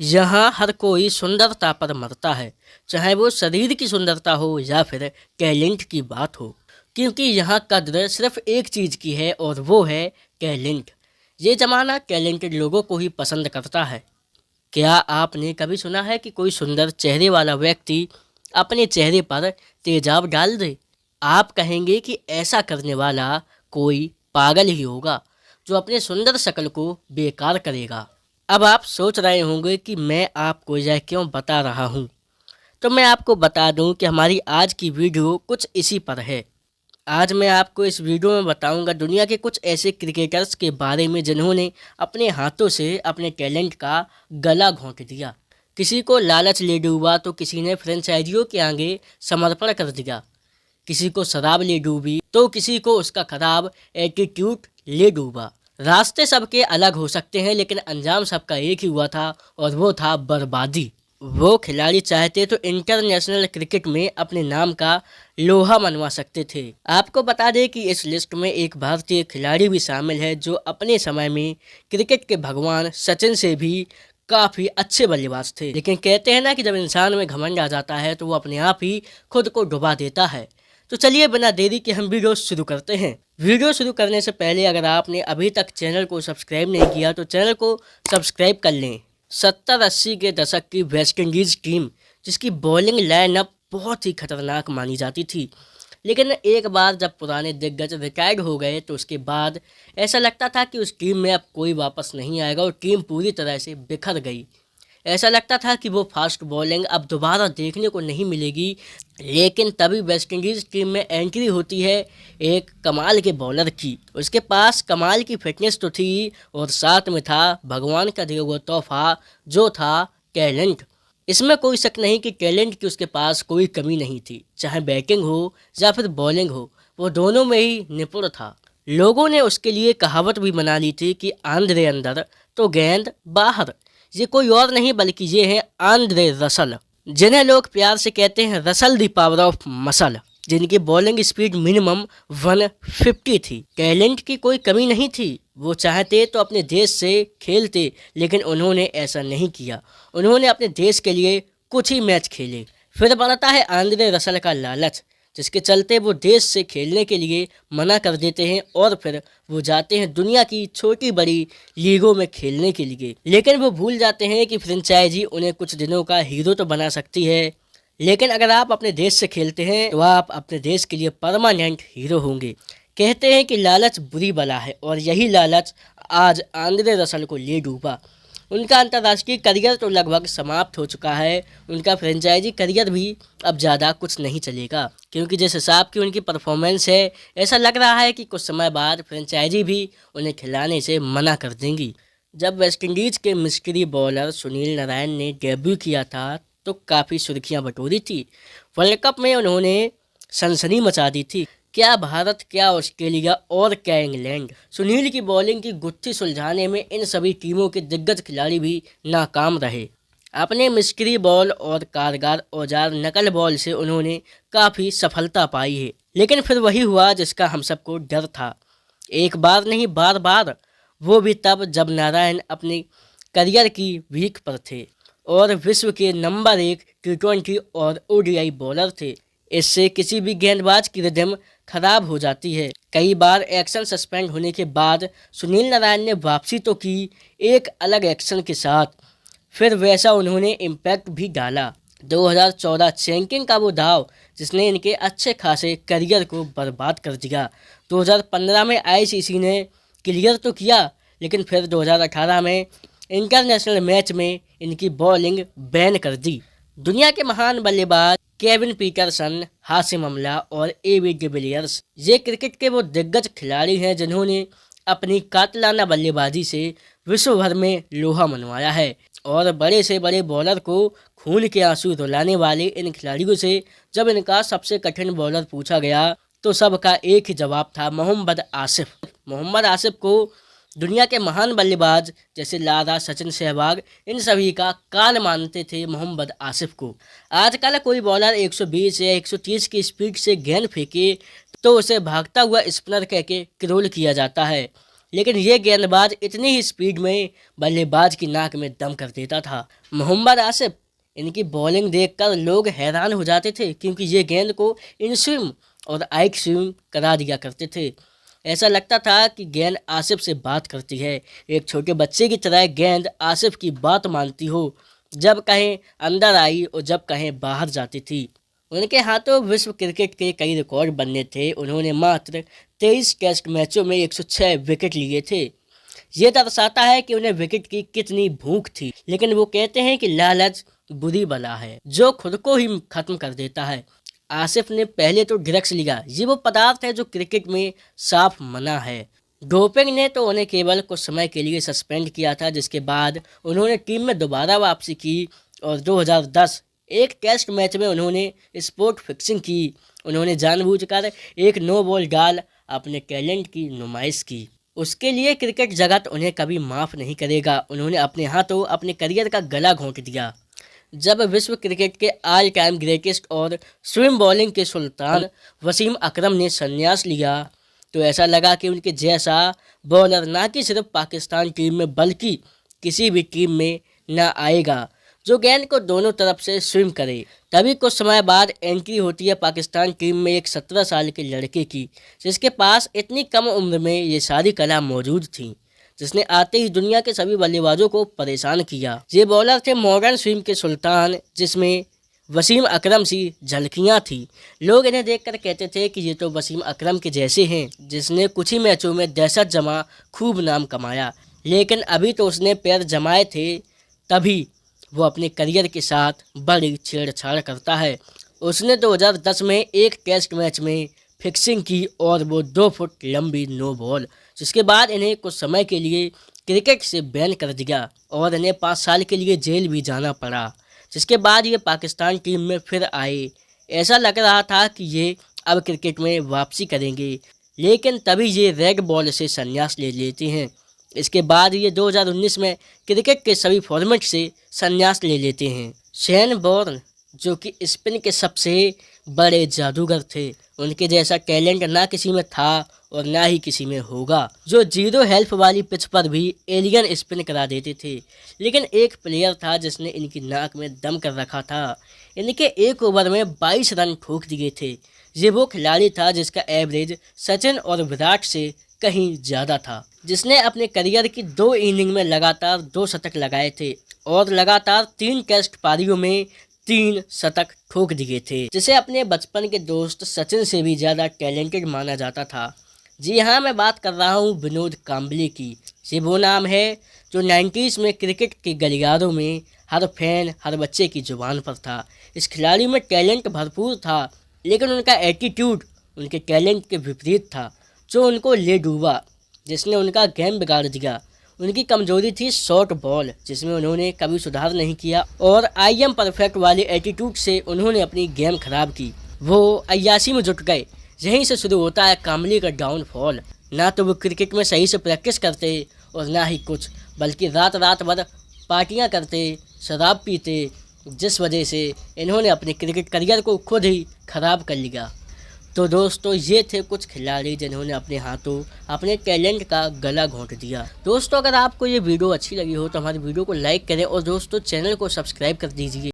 यहाँ हर कोई सुंदरता पर मरता है, चाहे वो शरीर की सुंदरता हो या फिर टैलेंट की बात हो। क्योंकि यहाँ कद्र सिर्फ एक चीज़ की है और वो है टैलेंट। ये ज़माना टैलेंटेड लोगों को ही पसंद करता है। क्या आपने कभी सुना है कि कोई सुंदर चेहरे वाला व्यक्ति अपने चेहरे पर तेजाब डाल दे? आप कहेंगे कि ऐसा करने वाला कोई पागल ही होगा जो अपने सुंदर शक्ल को बेकार करेगा। अब आप सोच रहे होंगे कि मैं आपको यह क्यों बता रहा हूँ। तो मैं आपको बता दूँ कि हमारी आज की वीडियो कुछ इसी पर है। आज मैं आपको इस वीडियो में बताऊंगा दुनिया के कुछ ऐसे क्रिकेटर्स के बारे में जिन्होंने अपने हाथों से अपने टैलेंट का गला घोंट दिया। किसी को लालच ले डूबा तो किसी ने फ्रेंचाइजियों के आगे समर्पण कर दिया। किसी को शराब ले डूबी तो किसी को उसका खराब एटीट्यूड ले डूबा। रास्ते सबके अलग हो सकते हैं लेकिन अंजाम सबका एक ही हुआ था और वो था बर्बादी। वो खिलाड़ी चाहते तो इंटरनेशनल क्रिकेट में अपने नाम का लोहा मनवा सकते थे। आपको बता दें कि इस लिस्ट में एक भारतीय खिलाड़ी भी शामिल है जो अपने समय में क्रिकेट के भगवान सचिन से भी काफ़ी अच्छे बल्लेबाज थे। लेकिन कहते हैं ना कि जब इंसान में घमंड आ जाता है तो वो अपने आप ही खुद को डुबा देता है। तो चलिए बिना देरी के हम वीडियो शुरू करते हैं। वीडियो शुरू करने से पहले अगर आपने अभी तक चैनल को सब्सक्राइब नहीं किया तो चैनल को सब्सक्राइब कर लें। 70-80 के दशक की वेस्ट इंडीज़ टीम जिसकी बॉलिंग लाइनअप बहुत ही खतरनाक मानी जाती थी, लेकिन एक बार जब पुराने दिग्गज रिटायर्ड हो गए तो उसके बाद ऐसा लगता था कि उस टीम में अब कोई वापस नहीं आएगा और टीम पूरी तरह से बिखर गई। ऐसा लगता था कि वो फास्ट बॉलिंग अब दोबारा देखने को नहीं मिलेगी। लेकिन तभी वेस्ट इंडीज़ टीम में एंट्री होती है एक कमाल के बॉलर की। उसके पास कमाल की फिटनेस तो थी और साथ में था भगवान का दिया हुआ तोहफा जो था टैलेंट। इसमें कोई शक नहीं कि टैलेंट की उसके पास कोई कमी नहीं थी। चाहे बैटिंग हो या फिर बॉलिंग हो, वो दोनों में ही निपुण था। लोगों ने उसके लिए कहावत भी बना ली थी कि आंद्रे अंदर तो गेंद बाहर। ये कोई और नहीं बल्कि ये है आंद्रे रसल, जिन्हें लोग प्यार से कहते हैं Russell the power of muscle, जिनकी बॉलिंग स्पीड मिनिमम 150 थी। टैलेंट की कोई कमी नहीं थी। वो चाहते तो अपने देश से खेलते, लेकिन उन्होंने ऐसा नहीं किया। उन्होंने अपने देश के लिए कुछ ही मैच खेले। फिर बढ़ता है आंद्रे रसल का लालच, जिसके चलते वो देश से खेलने के लिए मना कर देते हैं और फिर वो जाते हैं दुनिया की छोटी बड़ी लीगों में खेलने के लिए। लेकिन वो भूल जाते हैं कि फ्रेंचाइजी उन्हें कुछ दिनों का हीरो तो बना सकती है, लेकिन अगर आप अपने देश से खेलते हैं तो आप अपने देश के लिए परमानेंट हीरो होंगे। कहते हैं कि लालच बुरी बला है और यही लालच आज आंद्रे रसल को ले डूबा। उनका अंतर्राष्ट्रीय करियर तो लगभग समाप्त हो चुका है। उनका फ्रेंचाइजी करियर भी अब ज़्यादा कुछ नहीं चलेगा, क्योंकि जिस हिसाब की उनकी परफॉर्मेंस है ऐसा लग रहा है कि कुछ समय बाद फ्रेंचाइजी भी उन्हें खिलाने से मना कर देंगी। जब वेस्टइंडीज़ के मिस्ट्री बॉलर सुनील नारायण ने डेब्यू किया था तो काफ़ी सुर्खियां बटोरी थी। वर्ल्ड कप में उन्होंने सनसनी मचा दी थी। क्या भारत, क्या ऑस्ट्रेलिया और क्या इंग्लैंड। सुनील की बॉलिंग की गुत्थी सुलझाने में इन सभी टीमों के दिग्गज खिलाड़ी भी नाकाम रहे। अपने मिस्ट्री बॉल और कारगर औजार नकल बॉल से उन्होंने काफ़ी सफलता पाई है। लेकिन फिर वही हुआ जिसका हम सबको डर था। एक बार नहीं बार बार, वो भी तब जब नारायण अपने करियर की वीक पर थे और विश्व के नंबर 1 T20 और ODI बॉलर थे। इससे किसी भी गेंदबाज की रिदम खराब हो जाती है। कई बार एक्शन सस्पेंड होने के बाद सुनील नारायण ने वापसी तो की, एक अलग एक्शन के साथ। फिर वैसा उन्होंने इम्पैक्ट भी डाला। 2014 चैंकिंग का वो दाव जिसने इनके अच्छे खासे करियर को बर्बाद कर दिया। 2015 में ICC ने क्लियर तो किया, लेकिन फिर 2018 में इंटरनेशनल मैच में इनकी बॉलिंग बैन कर दी। दुनिया के महान बल्लेबाज केविन पीटरसन, हाशिम अमला और AB डिविलियर्स ये क्रिकेट के वो दिग्गज खिलाड़ी हैं जिन्होंने अपनी कातिलाना बल्लेबाजी से विश्व भर में लोहा मनवाया है। और बड़े से बड़े बॉलर को खून के आंसू रुलाने वाले इन खिलाड़ियों से जब इनका सबसे कठिन बॉलर पूछा गया तो सबका एक ही जवाब था, मोहम्मद आसिफ। मोहम्मद आसिफ को दुनिया के महान बल्लेबाज जैसे लारा, सचिन, सहवाग, इन सभी का काल मानते थे मोहम्मद आसिफ को। आजकल कोई बॉलर 120 या 130 की स्पीड से गेंद फेंके तो उसे भागता हुआ स्पिनर कह के क्रोल किया जाता है। लेकिन ये गेंदबाज इतनी ही स्पीड में बल्लेबाज की नाक में दम कर देता था। मोहम्मद आसिफ, इनकी बॉलिंग देखकर लोग हैरान हो जाते थे क्योंकि ये गेंद को इन स्विम और आउट स्विम करा दिया करते थे। ऐसा लगता था कि गेंद आसिफ से बात करती है, एक छोटे बच्चे की तरह गेंद आसिफ की बात मानती हो, जब कहें अंदर आई और जब कहें बाहर जाती थी। उनके हाथों विश्व क्रिकेट के कई रिकॉर्ड बनने थे। उन्होंने मात्र 23 टेस्ट मैचों में 106 विकेट लिए थे। ये दर्शाता है कि उन्हें विकेट की कितनी भूख थी। लेकिन वो कहते हैं कि लालच बुरी बला है जो खुद को ही खत्म कर देता है। आसिफ ने पहले तो ड्रग्स लिया, ये वो पदार्थ है जो क्रिकेट में साफ मना है। डोपिंग ने तो उन्हें केवल कुछ समय के लिए सस्पेंड किया था, जिसके बाद उन्होंने टीम में दोबारा वापसी की और 2010 एक टेस्ट मैच में उन्होंने स्पॉट फिक्सिंग की। उन्होंने जानबूझकर एक नो बॉल डाल अपने टैलेंट की नुमाइश की। उसके लिए क्रिकेट जगत उन्हें कभी माफ़ नहीं करेगा। उन्होंने अपने हाथों अपने करियर का गला घोंट दिया। जब विश्व क्रिकेट के ऑल टाइम ग्रेटेस्ट और स्विम बॉलिंग के सुल्तान वसीम अकरम ने संन्यास लिया तो ऐसा लगा कि उनके जैसा बॉलर ना कि सिर्फ पाकिस्तान टीम में बल्कि किसी भी टीम में ना आएगा जो गेंद को दोनों तरफ से स्विम करे। तभी कुछ समय बाद एंट्री होती है पाकिस्तान टीम में एक 17 साल के लड़के की, जिसके पास इतनी कम उम्र में ये सारी कला मौजूद थी, जिसने आते ही दुनिया के सभी बल्लेबाजों को परेशान किया। ये बॉलर थे मॉडर्न स्विम के सुल्तान, जिसमें वसीम अकरम सी झलकियाँ थी। लोग इन्हें देखकर कहते थे कि ये तो वसीम अकरम के जैसे हैं, जिसने कुछ ही मैचों में दहशत जमा खूब नाम कमाया। लेकिन अभी तो उसने पैर जमाए थे, तभी वो अपने करियर के साथ बड़ी छेड़छाड़ करता है। उसने 2010 में एक टेस्ट मैच में फिक्सिंग की और वो 2 फुट लंबी नो बॉल, जिसके बाद इन्हें कुछ समय के लिए क्रिकेट से बैन कर दिया और इन्हें 5 साल के लिए जेल भी जाना पड़ा। जिसके बाद ये पाकिस्तान टीम में फिर आए। ऐसा लग रहा था कि ये अब क्रिकेट में वापसी करेंगे, लेकिन तभी ये रेड बॉल से संन्यास ले लेते हैं। इसके बाद ये 2019 में क्रिकेट के सभी फॉर्मेट से संन्यास ले लेते हैं। शेन वॉर्न, जो कि स्पिन के सबसे बड़े जादूगर थे, उनके जैसा टैलेंट ना किसी में था और ना ही किसी में होगा, जो 0 हेल्प वाली पिच पर भी एलियन स्पिन करा देते थे। लेकिन एक प्लेयर था जिसने इनकी नाक में दम कर रखा था। इनके एक ओवर में 22 रन ठोक दिए थे। ये वो खिलाड़ी था जिसका एवरेज सचिन और विराट से कहीं ज़्यादा था, जिसने अपने करियर की 2 इनिंग में लगातार 2 शतक लगाए थे और लगातार 3 टेस्ट पारियों में 3 शतक ठोक दिए थे, जिसे अपने बचपन के दोस्त सचिन से भी ज़्यादा टैलेंटेड माना जाता था। जी हाँ, मैं बात कर रहा हूँ विनोद कांबले की। ये वो नाम है जो 90s में क्रिकेट के गलियारों में हर फैन, हर बच्चे की जुबान पर था। इस खिलाड़ी में टैलेंट भरपूर था, लेकिन उनका एटीट्यूड उनके टैलेंट के विपरीत था, जो उनको ले डूबा, जिसने उनका गेम बिगाड़ दिया। उनकी कमजोरी थी शॉर्ट बॉल, जिसमें उन्होंने कभी सुधार नहीं किया और आई एम परफेक्ट वाले एटीट्यूड से उन्होंने अपनी गेम खराब की। वो अय्याशी में जुट गए। यहीं से शुरू होता है कांबले का डाउनफॉल। ना तो वो क्रिकेट में सही से प्रैक्टिस करते और ना ही कुछ, बल्कि रात रात भर पार्टियां करते, शराब पीते, जिस वजह से इन्होंने अपने क्रिकेट करियर को खुद ही खराब कर लिया। तो दोस्तों, ये थे कुछ खिलाड़ी जिन्होंने अपने हाथों अपने टैलेंट का गला घोंट दिया। दोस्तों, अगर आपको ये वीडियो अच्छी लगी हो तो हमारी वीडियो को लाइक करें और दोस्तों चैनल को सब्सक्राइब कर दीजिए।